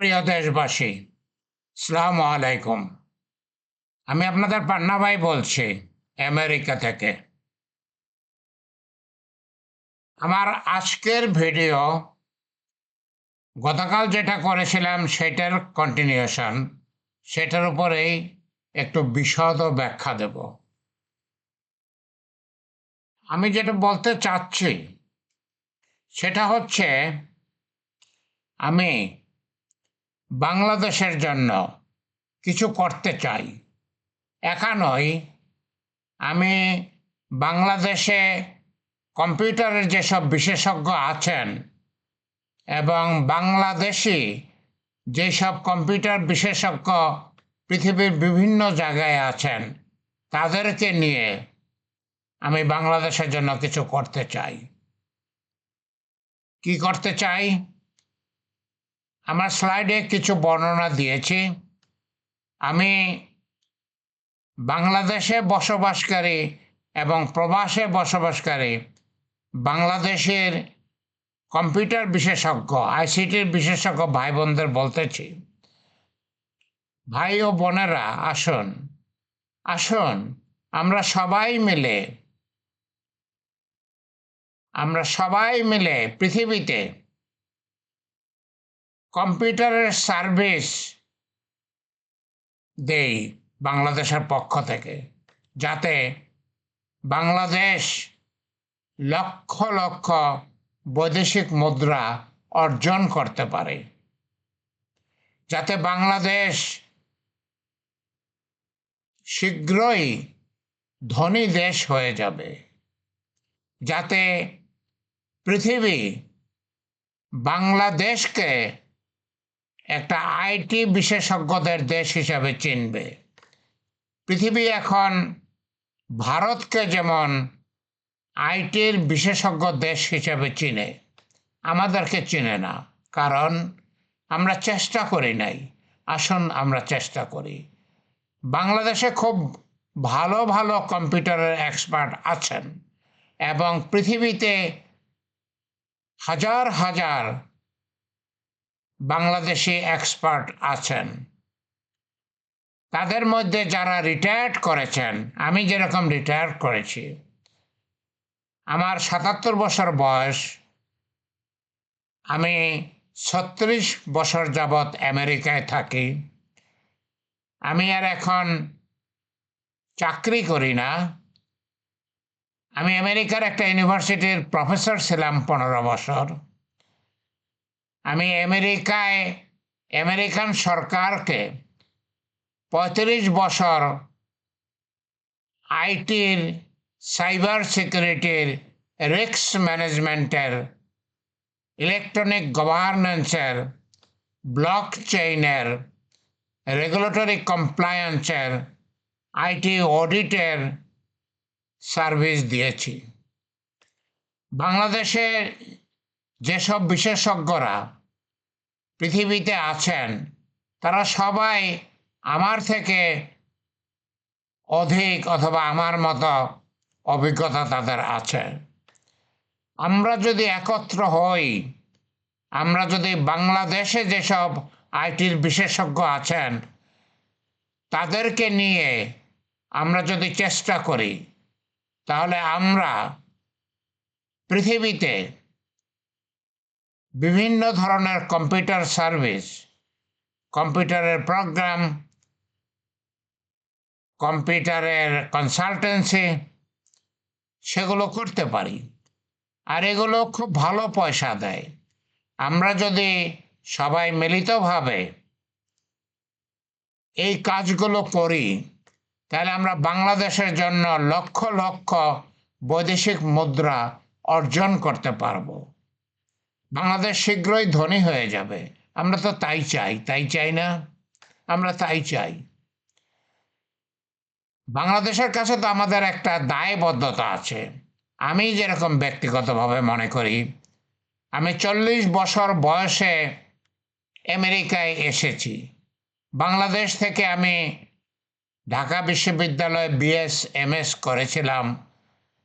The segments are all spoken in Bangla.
প্রিয় দেশবাসী, আসসালামু আলাইকুম। আমি আপনাদের পান্না ভাই বলছি আমেরিকা থেকে। আমার আজকের ভিডিও গতকাল যেটা করেছিলাম সেটার কন্টিনিউশন, সেটার উপরেই একটু বিশদ ব্যাখ্যা দেব। আমি যেটা বলতে চাচ্ছি সেটা হচ্ছে, আমি বাংলাদেশের জন্য কিছু করতে চাই। একা নয়, আমি বাংলাদেশে কম্পিউটারের যেসব বিশেষজ্ঞ আছেন এবং বাংলাদেশি যেসব কম্পিউটার বিশেষজ্ঞ পৃথিবীর বিভিন্ন জায়গায় আছেন, তাদেরকে নিয়ে আমি বাংলাদেশের জন্য কিছু করতে চাই। কি করতে চাই? আমার স্লাইডে কিছু বর্ণনা দিয়েছি। আমি বাংলাদেশে বসবাসকারী এবং প্রবাসে বসবাসকারী বাংলাদেশের কম্পিউটার বিশেষজ্ঞ, আইসিটির বিশেষজ্ঞ ভাই বোনদের বলতেছি, ভাই ও বোনেরা, আসুন আসুন আমরা সবাই মিলে পৃথিবীতে কম্পিউটারের সার্ভিস দেই বাংলাদেশের পক্ষ থেকে, যাতে বাংলাদেশ লক্ষ লক্ষ বৈদেশিক মুদ্রা অর্জন করতে পারে, যাতে বাংলাদেশ শীঘ্রই ধনী দেশ হয়ে যাবে, যাতে পৃথিবী বাংলাদেশকে একটা আইটি বিশেষজ্ঞদের দেশ হিসাবে চিনবে। পৃথিবী এখন ভারতকে যেমন আইটির বিশেষজ্ঞ দেশ হিসাবে চিনে, আমাদেরকে চিনে না, কারণ আমরা চেষ্টা করি নাই। আসুন আমরা চেষ্টা করি। বাংলাদেশে খুব ভালো ভালো কম্পিউটারের এক্সপার্ট আছেন এবং পৃথিবীতে হাজার হাজার বাংলাদেশি এক্সপার্ট আছেন। তাদের মধ্যে যারা রিটায়ার্ড করেছেন, আমি যেরকম রিটায়ার করেছি, আমার ৭৭ বছর বয়স, আমি ৩৬ বছর যাবৎ আমেরিকায় থাকি। আমি আর এখন চাকরি করি না। আমি আমেরিকার একটা ইউনিভার্সিটির প্রফেসর ছিলাম ১৫ বছর। আমি আমেরিকান সরকারকে ৩৫ বছর আইটির, সাইবার সিকিউরিটির, রিস্ক ম্যানেজমেন্টের, ইলেকট্রনিক গভর্নেন্সের, ব্লক চেইনের, রেগুলেটরি কমপ্লায়েন্সের, আইটি অডিটের সার্ভিস দিয়েছি। বাংলাদেশে যেসব বিশেষজ্ঞরা পৃথিবীতে আছেন, তারা সবাই আমার থেকে অধিক অথবা আমার মতো অভিজ্ঞতা তাদের আছে। আমরা যদি একত্র হই, আমরা যদি বাংলাদেশে যেসব আইটির বিশেষজ্ঞ আছেন তাদেরকে নিয়ে আমরা যদি চেষ্টা করি, তাহলে আমরা পৃথিবীতে বিভিন্ন ধরনের কম্পিউটার সার্ভিস, কম্পিউটারের প্রোগ্রাম, কম্পিউটারের কনসালটেন্সি, সেগুলো করতে পারি। আর এগুলো খুব ভালো পয়সা দেয়। আমরা যদি সবাই মিলিতভাবে এই কাজগুলো করি, তাহলে আমরা বাংলাদেশের জন্য লক্ষ লক্ষ বৈদেশিক মুদ্রা অর্জন করতে পারব। বাংলাদেশ শীঘ্রই ধনী হয়ে যাবে। আমরা তো তাই চাই না? আমরা তাই চাই। বাংলাদেশের কাছে তো আমাদের একটা দায়বদ্ধতা আছে। আমি যেরকম ব্যক্তিগতভাবে মনে করি, আমি ৪০ বছর বয়সে আমেরিকায় এসেছি। বাংলাদেশ থেকে আমি ঢাকা বিশ্ববিদ্যালয়ে বিএস এমএস করেছিলাম।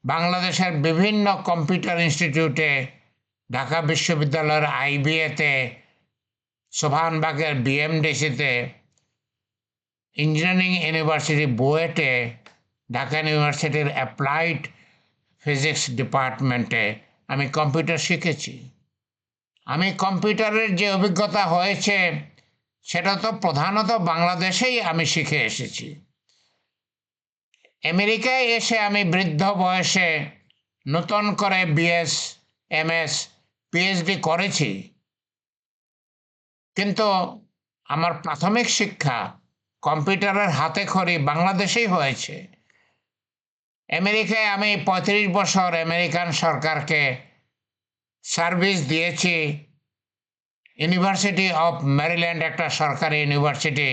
বাংলাদেশের বিভিন্ন কম্পিউটার ইনস্টিটিউটে, ঢাকা বিশ্ববিদ্যালয়ের আইবিএতে সোভানবাগের বিএমডিসিতে, ইঞ্জিনিয়ারিং ইউনিভার্সিটি বুয়েটে, ঢাকা ইউনিভার্সিটির অ্যাপ্লাইড ফিজিক্স ডিপার্টমেন্টে আমি কম্পিউটার শিখেছি। আমি কম্পিউটারের যে অভিজ্ঞতা হয়েছে সেটা তো প্রধানত বাংলাদেশেই আমি শিখে এসেছি। আমেরিকায় এসে আমি বৃদ্ধ বয়সে নতুন করে বিএস, এমএস, পিএইচডি করেছি, কিন্তু আমার প্রাথমিক শিক্ষা কম্পিউটারের হাতেখড়ি বাংলাদেশেই হয়েছে। আমেরিকায় আমি ৩৫ বছর আমেরিকান সরকারকে সার্ভিস দিয়েছি। ইউনিভার্সিটি অফ ম্যারিল্যান্ড একটা সরকারি ইউনিভার্সিটি,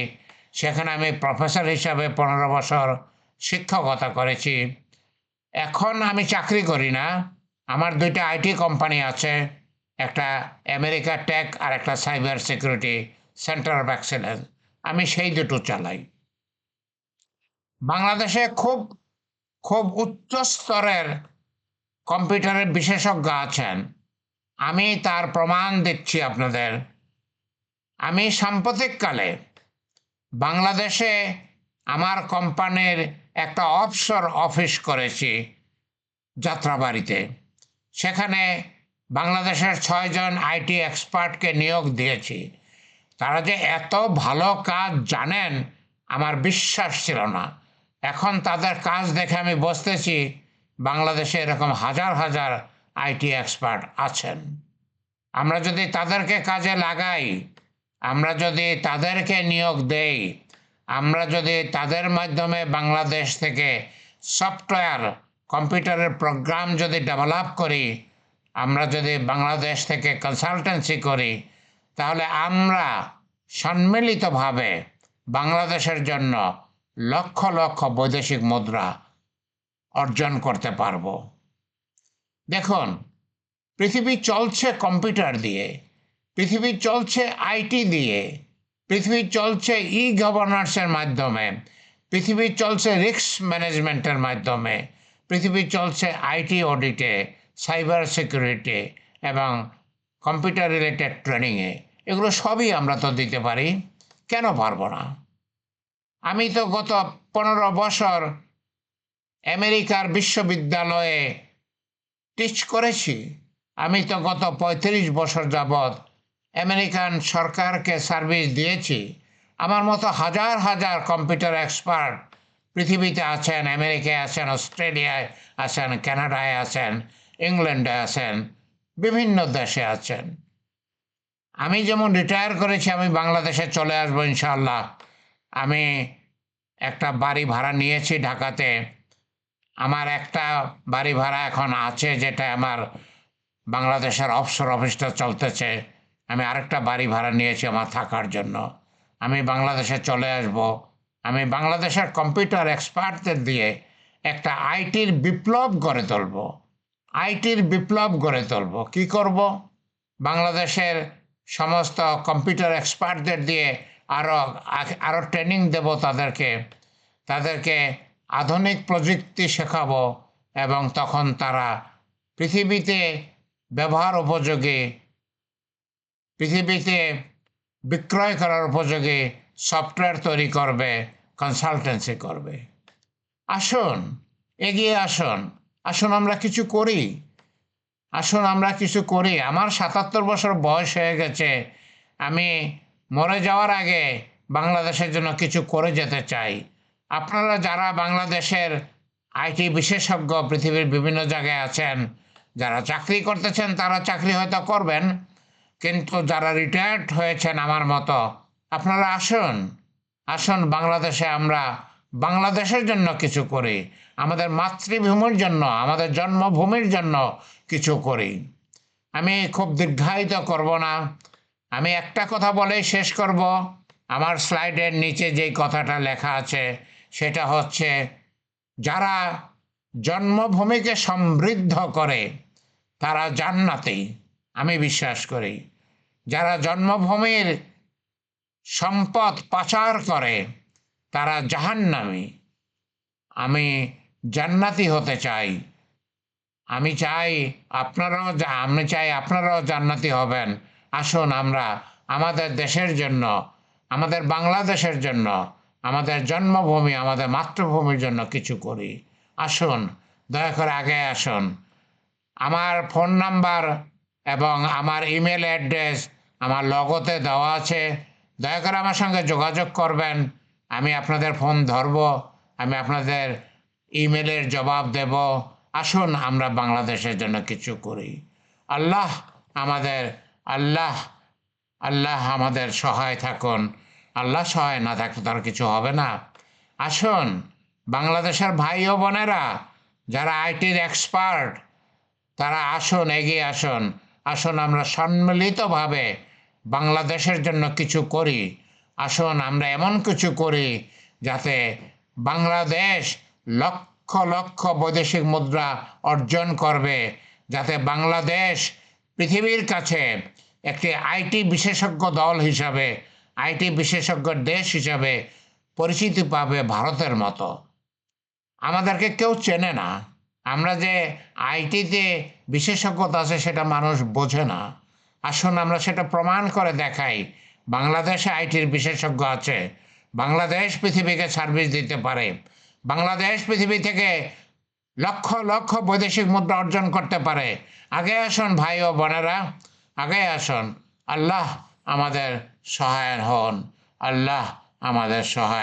সেখানে আমি প্রফেসর হিসাবে ১৫ বছর শিক্ষকতা করেছি। এখন আমি চাকরি করি না, আমার ২টা আইটি কোম্পানি আছে, একটা আমেরিকা টেক আর একটা cyber security centre of excellence. আমি সেই দুটো চালাই। বাংলাদেশে খুব খুব উচ্চ স্তরের কম্পিউটারের বিশেষজ্ঞ আছেন, আমি তার প্রমাণ দিচ্ছি আপনাদের। আমি সাম্প্রতিককালে বাংলাদেশে আমার কোম্পানির একটা অফশোর অফিস করেছি যাত্রাবাড়িতে। সেখানে বাংলাদেশের ৬ জন আইটি এক্সপার্টকে নিয়োগ দিয়েছি। তারা যে এত ভালো কাজ জানেন আমার বিশ্বাস ছিল না। এখন তাদের কাজ দেখে আমি বুঝতেছি বাংলাদেশে এরকম হাজার হাজার আইটি এক্সপার্ট আছেন। আমরা যদি তাদেরকে কাজে লাগাই, আমরা যদি তাদেরকে নিয়োগ দেই, আমরা যদি তাদের মাধ্যমে বাংলাদেশ থেকে সফটওয়্যার, কম্পিউটারের প্রোগ্রাম যদি ডেভেলপ করি, আমরা যদি বাংলাদেশ থেকে কনসালটেন্সি করি, তাহলে আমরা সম্মিলিতভাবে বাংলাদেশের জন্য লক্ষ লক্ষ বৈদেশিক মুদ্রা অর্জন করতে পারব। দেখুন, পৃথিবী চলছে কম্পিউটার দিয়ে, পৃথিবী চলছে আইটি দিয়ে, পৃথিবী চলছে ই গভর্নেন্সের মাধ্যমে, পৃথিবী চলছে রিস্ক ম্যানেজমেন্টের মাধ্যমে, পৃথিবী চলছে আইটি অডিটে, সাইবার সিকিউরিটি এবং কম্পিউটার রিলেটেড ট্রেনিংয়ে। এগুলো সবই আমরা তো দিতে পারি, কেন পারবো না? আমি তো গত ১৫ বছর আমেরিকার বিশ্ববিদ্যালয়ে টিচ করেছি। আমি তো গত ৩৫ বছর যাবৎ আমেরিকান সরকারকে সার্ভিস দিয়েছি। আমার মতো হাজার হাজার কম্পিউটার এক্সপার্ট পৃথিবীতে আছেন, আমেরিকায় আছেন, অস্ট্রেলিয়ায় আছেন, কানাডায় আছেন, ইংল্যান্ডে আছেন, বিভিন্ন দেশে আছেন। আমি যেমন রিটায়ার করেছি, আমি বাংলাদেশে চলে আসবো ইনশাআল্লাহ। আমি একটা বাড়ি ভাড়া নিয়েছি ঢাকাতে। আমার একটা বাড়ি ভাড়া এখন আছে, যেটা আমার বাংলাদেশের অফশোর অফিসটা চলতেছে। আমি আরেকটা বাড়ি ভাড়া নিয়েছি আমার থাকার জন্য। আমি বাংলাদেশে চলে আসব। আমি বাংলাদেশের কম্পিউটার এক্সপার্টদের দিয়ে একটা আইটির বিপ্লব গড়ে তুলব। আইটির বিপ্লব গড়ে তুলব। কী করব? বাংলাদেশের সমস্ত কম্পিউটার এক্সপার্টদের দিয়ে আরও ট্রেনিং দেব তাদেরকে আধুনিক প্রযুক্তি শেখাবো, এবং তখন তারা পৃথিবীতে ব্যবহার উপযোগী, পৃথিবীতে বিক্রয় করার উপযোগী সফটওয়্যার তৈরি করবে, কনসালটেন্সি করবে। আসুন, এগিয়ে আসুন, আসুন আমরা কিছু করি, আসুন আমরা কিছু করি। আমার ৭৭ বছর বয়স হয়ে গেছে। আমি মরে যাওয়ার আগে বাংলাদেশের জন্য কিছু করে যেতে চাই। আপনারা যারা বাংলাদেশের আইটি বিশেষজ্ঞ পৃথিবীর বিভিন্ন জায়গায় আছেন, যারা চাকরি করতেছেন তারা চাকরি হয়তো করবেন, কিন্তু যারা রিটায়ার্ড হয়েছেন আমার মতো, আপনারা আসুন, আসুন বাংলাদেশে আমরা বাংলাদেশের জন্য কিছু করি, আমাদের মাতৃভূমির জন্য, আমাদের জন্মভূমির জন্য কিছু করি। আমি খুব দীর্ঘায়িত করব না, আমি একটা কথা বলেই শেষ করব। আমার স্লাইডের নিচে যেই কথাটা লেখা আছে সেটা হচ্ছে, যারা জন্মভূমিকে সমৃদ্ধ করে তারা জান্নাতি। আমি বিশ্বাস করি, যারা জন্মভূমির সম্পদ পাচার করে তারা জাহান্নামী। আমি জান্নাতি হতে চাই। আমি চাই আপনারাও জান্নাতি হবেন। আসুন আমরা আমাদের দেশের জন্য, আমাদের বাংলাদেশের জন্য, আমাদের জন্মভূমি, আমাদের মাতৃভূমির জন্য কিছু করি। আসুন, দয়া করে আগে আসুন। আমার ফোন নাম্বার এবং আমার ইমেল অ্যাড্রেস আমার লগোতে দেওয়া আছে। দয়া করে আমার সঙ্গে যোগাযোগ করবেন। আমি আপনাদের ফোন ধরব, আমি আপনাদের ইমেলের জবাব দেব। আসুন আমরা বাংলাদেশের জন্য কিছু করি। আল্লাহ আমাদের আল্লাহ আল্লাহ আমাদের সহায় থাকুন। আল্লাহ সহায় না থাকলে তার কিছু হবে না। আসুন, বাংলাদেশের ভাই ও বোনেরা যারা আইটির এক্সপার্ট, তারা আসুন, এগিয়ে আসুন। আসুন আমরা সম্মিলিতভাবে বাংলাদেশের জন্য কিছু করি। আসুন আমরা এমন কিছু করি যাতে বাংলাদেশ লক্ষ লক্ষ বৈদেশিক মুদ্রা অর্জন করবে, যাতে বাংলাদেশ পৃথিবীর কাছে একটি আইটি বিশেষজ্ঞ দল হিসাবে, আইটি বিশেষজ্ঞ দেশ হিসাবে পরিচিতি পাবে ভারতের মতো। আমাদেরকে কেউ চেনে না। আমরা যে আইটিতে বিশেষজ্ঞতা আছে সেটা মানুষ বোঝে না। আসুন আমরা সেটা প্রমাণ করে দেখাই। বাংলাদেশে আইটির বিশেষজ্ঞ আছে, বাংলাদেশ পৃথিবীকে সার্ভিস দিতে পারে, বাংলাদেশ পৃথিবী থেকে লক্ষ লক্ষ বৈদেশিক মুদ্রা অর্জন করতে পারে। আগে আসুন ভাই ও বোনেরা, আগে আসুন। আল্লাহ আমাদের সহায় হন, আল্লাহ আমাদের সহায়।